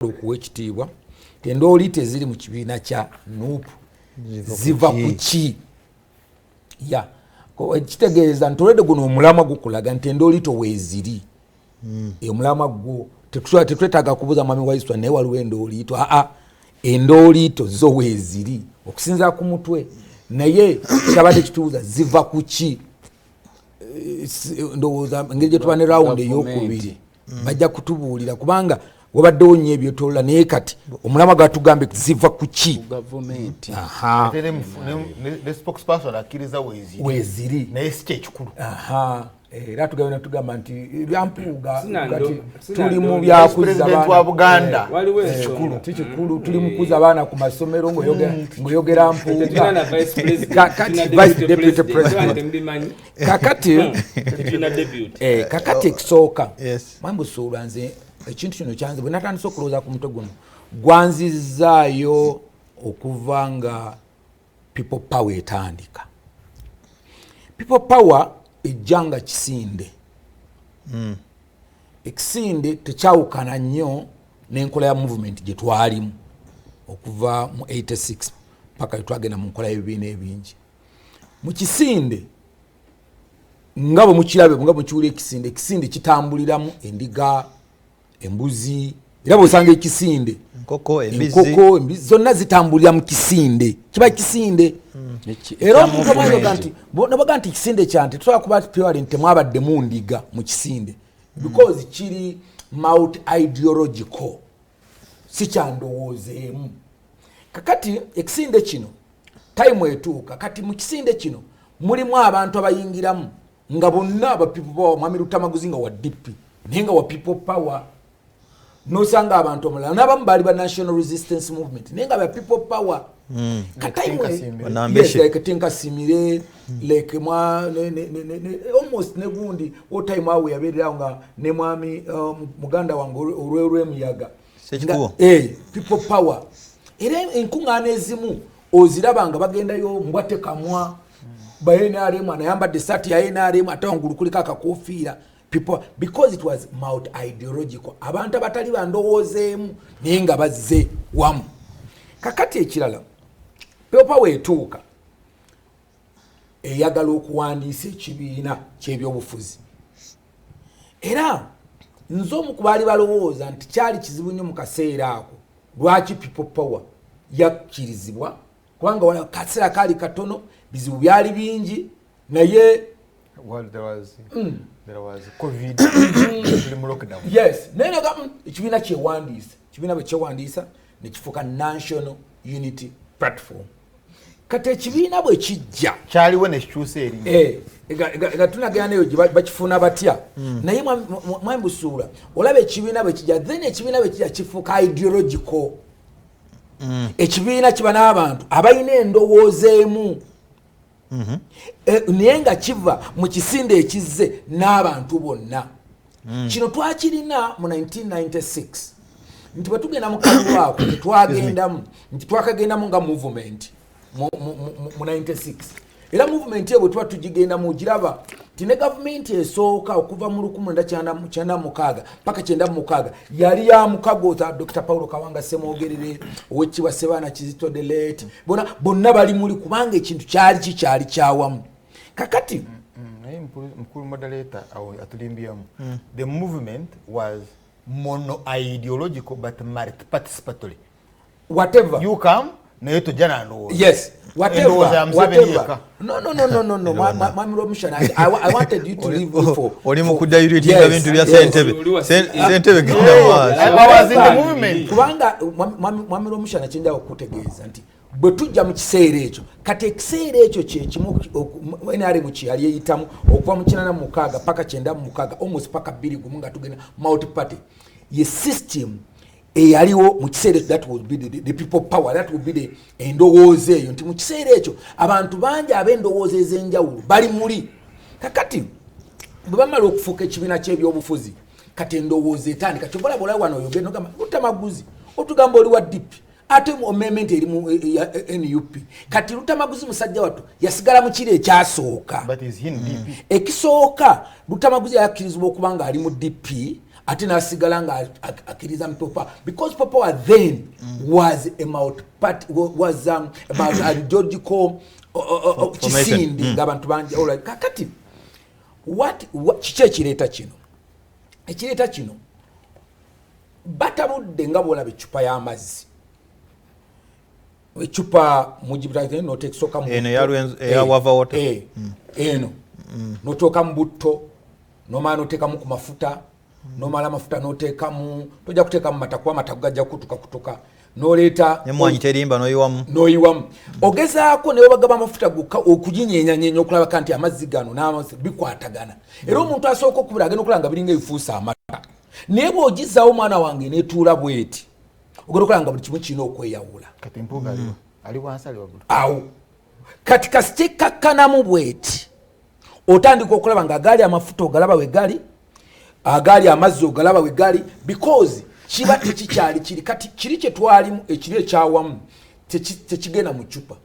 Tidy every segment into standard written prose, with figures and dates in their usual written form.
okuwa ekitiibwa endooli teziri mu kibiina kya NUP ziva ku ki ya kitegeeza nti olwedde guno omulamwa gukulaga nti endooli weeziri omulamwa gwo tetwetaaga kubuuza mwami wa Iswa naye waliwo endooliito endooliito zo weeziri okusinza ku mutwe naye kyabadde kituuza ziva ku ki ndowooza engeri gye tuba ne rawundi ey'okubiri bajja kutubuulira kubanga wabaddewo nnyo ebyotolola naye kati omulamwa gwatugambe ziva ku ki weeziri naye si kyekikulu era tugabye natugamba nti byampuuga tuli mu byakuza wa Buganda tikikulu tuli mu kuza abaana ku masomero ng'oyogera mpuuga kati vice deputy president kakati ekisooka mwambusuula nze ekintu kino kyanze bwe natandise okulowooza ku mutwe guno gwanzizaayo okuva nga people power etandika. People power ejjanga kisinde ekisinde tekyawukana nnyo n'enkola ya movement gye twalimu okuva mu 86 paka twagenda mu nkola y'ebibiina ebingi mu kisinde nga bwe mukirabe nga mukiwula ekisinde kitambuliramu endiga embuzi era bw'osanga ekisinde enkoko embizi zonna zitambulira mu kisinde kiba kisinde era nabaga nti kisinde kyante tusobola kuba pure nti temwabaddemu ndiga mu kisinde because kiri multi ideological si kyandowoozeemu kakati ekisinde kino time etuuka kati mu kisinde kino mulimu abantu abayingiramu nga bonna aba people power mwami Lutamaguzi nga wa DP naye nga wa people power nosanga abantu omulala n'abamu baali ba national resistance movement naye nga ba people power katinka simire like almost negundi time awe yabeererawo nga ne mwami muganda wange olw'emiyaga people power era enkuŋŋaana ezimu oziraba nga bagendayo mbwate kamwa ba NRM anayambadde sati ya NRM ate wangulu kuliko akakofiira people because it was multi ideological abantu abatali bandowoozeemu naye nga bazze wamu kakati ekirala pepa weetuuka eyagala okuwandiisa ekibiina ky'ebyobufuzi era nze omu ku baali balowooza nti kyali kizibu nnyo mu kaseera ako lwaki people power yakkirizibwa kubanga kaseera kaali katono bizibu byali bingi naye there was COVID lockdown. Yes, naye ekibiina kyewandiisa ekibiina bwe kyewandiisa ne kifuuka National Unity Platform. Kati ekibiina bwe kijja kyaliwo ne kikyusa eri nga tunagenda nayo bakifuna batya naye mwambusuula olaba ekibiina bwe kijja then ekibiina bwe kijja kifuuka ideological ekibiina kiba n'abantu abalina endowoozeemu naye nga kiva mu kisinde ekizze n'abantu bonna kino twakirina mu 1996 nti bwe tugenda mu kalulu ako tetwagendamu nti twakagendamu nga movement mu 96 era movement eyo bwe tuba tugigendamu ogiraba ti ne gavumenti esooka okuva mu 1996 paka 96 yali ya mukagoza Dr. Paulo Kawanga Semwogerere owekitiibwa Sebaana Kizito Delete bonna bali muli kubanga ekintu kyali kyawamu kakati mukulu moderator atulimbiamu the movement was mono ideological but multi-participatory whatever you come naye tojana no yes whatever no Mami Romushana I wanted you to leave before oli mukudayirira bintu bya sentebe genda was in the movement kubanga Mami Romushana chenja okutegeeza nti bwe tujja mu kiseera ekyo kati ekiseera ekyo kyekimu NRM kyali eyitamu okuva mu 86 paka 96 almost paka 21 nga tugenda multi party ye system eyaliwo mu kiseera that would be the people power that would be the endowooza eyo nti mu kiseera ekyo abantu bangi ab'endowooza ez'enjawulo bali muli kakati bwe bamala okufuuka ekibiina ky'ebyobufuzi kati endowooza etandika kyobolabola wano oyogera nogamba Lutamaguzi otugamba oli wa DP ate mu amendment eri mu NUP kati Lutamaguzi musajja wattu yasigala mu kiri ekyasooka but is in DP ekisooka Lutamaguzi yakkirizibwa okubanga ali mu DP ate nasigala nga akiriza Popa, because Popa then was about ideological kisindi ngabantu banje alright. Kakati what kiche kireta kino ekireta kino batabudde nga bolabe chupa ya amazzi echupa mujibira no take soka mu eno ya wava water eno no toka mbuto no mano teka mu mafuta no mala mafuta no teka mu toja kuteka mu matakwa matagajja kutuka no leta nemwanyi terimba no yiwamu ogezaako ne bagaba mafuta guka okujinyenya okulaba kanti amazzi gano n'amazzi bikwatagana era omuntu asooka okubira agenda okulanga biringa ebifuusa amata naye bw'ogizaawo omwana wange netuula bweti ogenda okulanga buli kimu kirina okweyawula kati mpuga ali wansi ali waggulu awo kati kasitekakkanamu bweti otandika okulaba nga agaali amafuta ogalaba we gali agaali amazzi ogalaba we gali because kiba tekikyali kiri kati kiri kye twalimu ekiri ekyawamu tekigenda mu cupa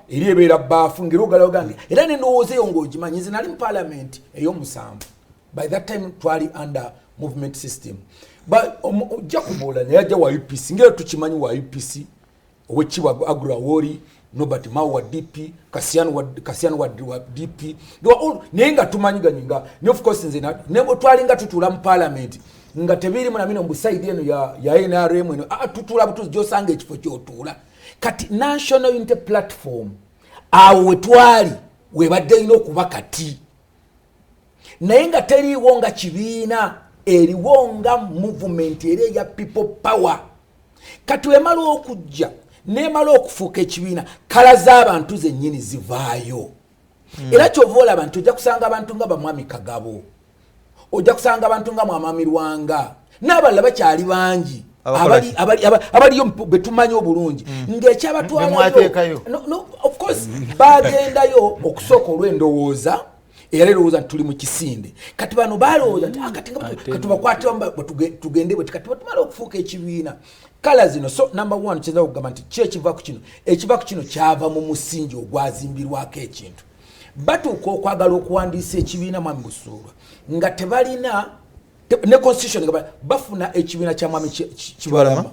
eri ebeera baafu ngeri ogalaba gange era nendowoozeeyo ng'ogimanyi nze nali mu parliament ey'omusanvu by that time twali under movement system ojja kubuula naye ajja wa UPC ngeri tukimanyi wa UPC owekibwa Agrawori Nobert Mao wa DP Kasiano wa DP they were all naye nga tumanyiganyinga ne of course nze nebo twalinga tutula mu parliament nga tebiri mu namino mbusaidi eno ya NRM eno tutula butuzi josanga ekifo kyotula kati national unity platform awo wetwali webadde ino kuba kati naye nga teriwo nga kibiina eriwo nga movement era ya people power kati wemala okujja nemala okufuuka ekibiina kala z'abantu zennyini zivaayo era kyova olaba nti ojja kusanga abantu nga bamwami Kagabo ojja kusanga abantu nga Mwamami Lwanga n'abalala bakyali bangi abaliyo betumanyi obulungi ng'ekyabatwalayo of course bagendayo okusooka olw'endowooza era lowooza nti tuli mu kisinde kati bano balowooza nti kati bakwatira tugende bwe kati batumala okufuuka ekibiina kala zino so number 1 kyeza okugamba nti ekiva ku kino kyava mu musingi ogwazimbirwako ekintu batuuka okwagala okuwandiisa ekibiina Mwami Busuulwa nga tebalina ne constitution nga bafuna ekibiina kya Mwami Kibalama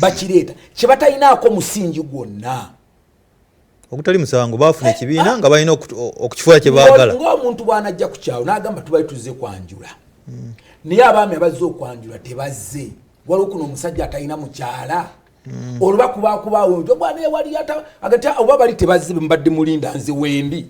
bakireeta kye batalinaako musingi gwonna okutali musango bafuna ekibiina nga balina okukifuula kye baagala ng'omuntu bw'anajja ku kyawo n'agamba tubali tuzze kwanjula naye abaami abazze okwanjula tebazze waliwo kuno omusajja atalina mukyala olubakubakubaawo bwana ewali agati oba bali tebazze mbadde mulinda nze wendi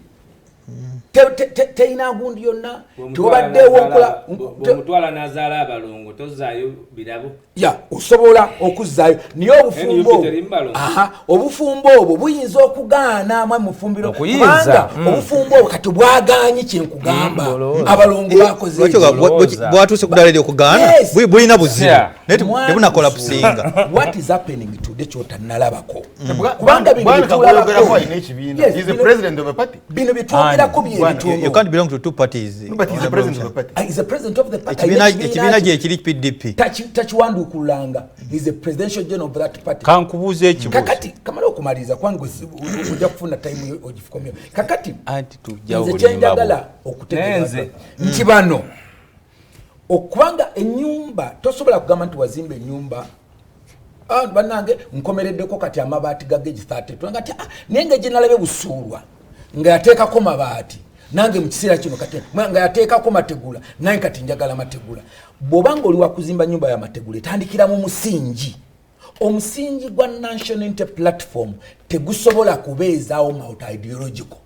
teina gundi yonna tobaddeewo nkola omutwala n'azaala abalongo tozaayo birabo ya osobola okuzzaayo naye obufumbo obwo buyinza okugaana mwa mufumbiro kubanga obufumbo obwo kati bwagaanyi kyenkugamba abalongo bakoze bwatuuse kudala eri okugaana bulina buzibu tebunakola pusinga what is happening today kyotannalabako kubanga bino bitwogerako you can't belong to two parties but he's the president of the party he's the president of the party ekibiina gye ekiri PDP takiwandukulanga he's the presidential general of that party kankubuuza ekibuuzo kakati kamala okumaliza kwange ojja kufuna time ogifukomyo kakati anti tujja nze kyenjagala okutegeeza nti bano okubanga ennyumba tosobola kugamba nti wazimba ennyumba bannange nkomereddeko kati amabaati gagegi 30 ngati naye nga gye nalabe Busuulwa nga yateekako mabaati nange mu kiseera kino kati nga yateekako mategula naye kati njagala mategula bw'obanga oli wakuzimba nyumba ya mategula etandikira mu musingi omusingi gwa national unity platform tegusobola kubeezaawo mount ideological.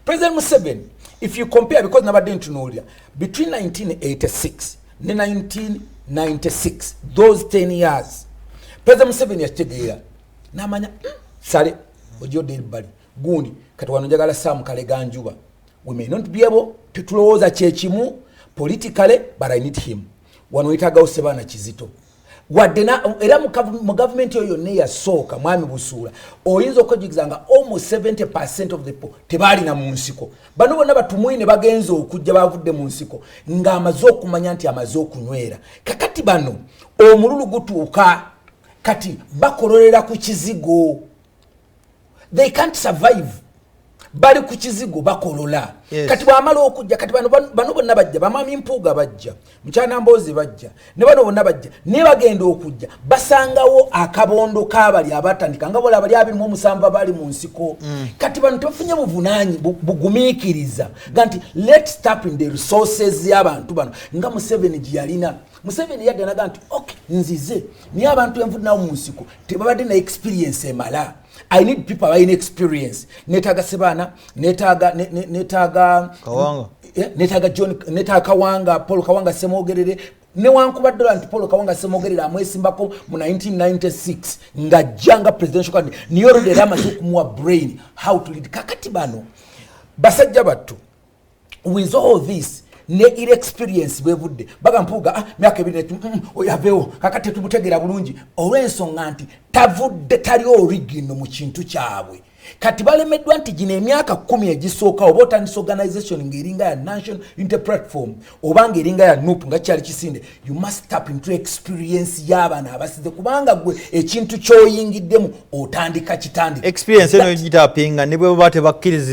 President Museveni, if you compare, because nabadde ntunuulira between 1986 ne 1996 those 10 years President Museveni yakitegeera n'amanya sale ojjodde ebbali gundi kati wano njagala Sam Kalega Njuba we may not be able tetulowooza kyekimu politically but I need him wano wetagawo Sebaana Kizito wadde era mu government oyo yonna eyasooka Mwami Busuulwa oyinza okwejugiza nga almost 70% of the people tebalina mu nsiko bano bonna batumwi ne bagenza okujja bavudde mu nsiko ng'amaze okumanya nti amaze okunywera kakati bano omululu gutuuka kati bakololera ku kizigo they can't survive bali ku kizigo bakolola kati bwamala okujja kati bano bonna bajja bamami mpuuga bajja mukyana Mboozi bajja ne bano bonna bajja ne bagenda okujja basangawo akabondo kabali abatandika nga bola bali 27 bali mu nsiko kati bano tebafunye buvunaanyi bugumiikiriza ganti let's tap in the resources y'abantu bano nga Museveni giyalina Museveni yaganaga nti okay nzize niye abantu envudde mu nsiko tebabadde na experience emala. I need people who are in experience. Netaga Sebana, netaga Kawanga. Netaga John, netaga Kawanga, Paul Kawanga Semogerere. Ne wankubadde anti Paul Kawanga Semogerere amwesimbako mu 1996 nga janga presidential candidate. Niyo de ramaze okumuwa brain how to lead kakati bano. Basajja battu. With all this ne ile experience bevudde bagampuga myaka 2 oyabewo kakati tumutegera bulungi olw'ensonga nti tavudde tali original mu kintu kyabwe kati balemeddwa nti gino emyaka 10 egisooka oba otandisa organization ng'eringa ya national interplatform oba ng'eringa ya NUP nga kyali kisinde you must tap into experience y'abaana abasize kubanga gwe ekintu ky'oyingiddemu otandika kitandika experience eno gitapinga ne bwe baba tebakkiriza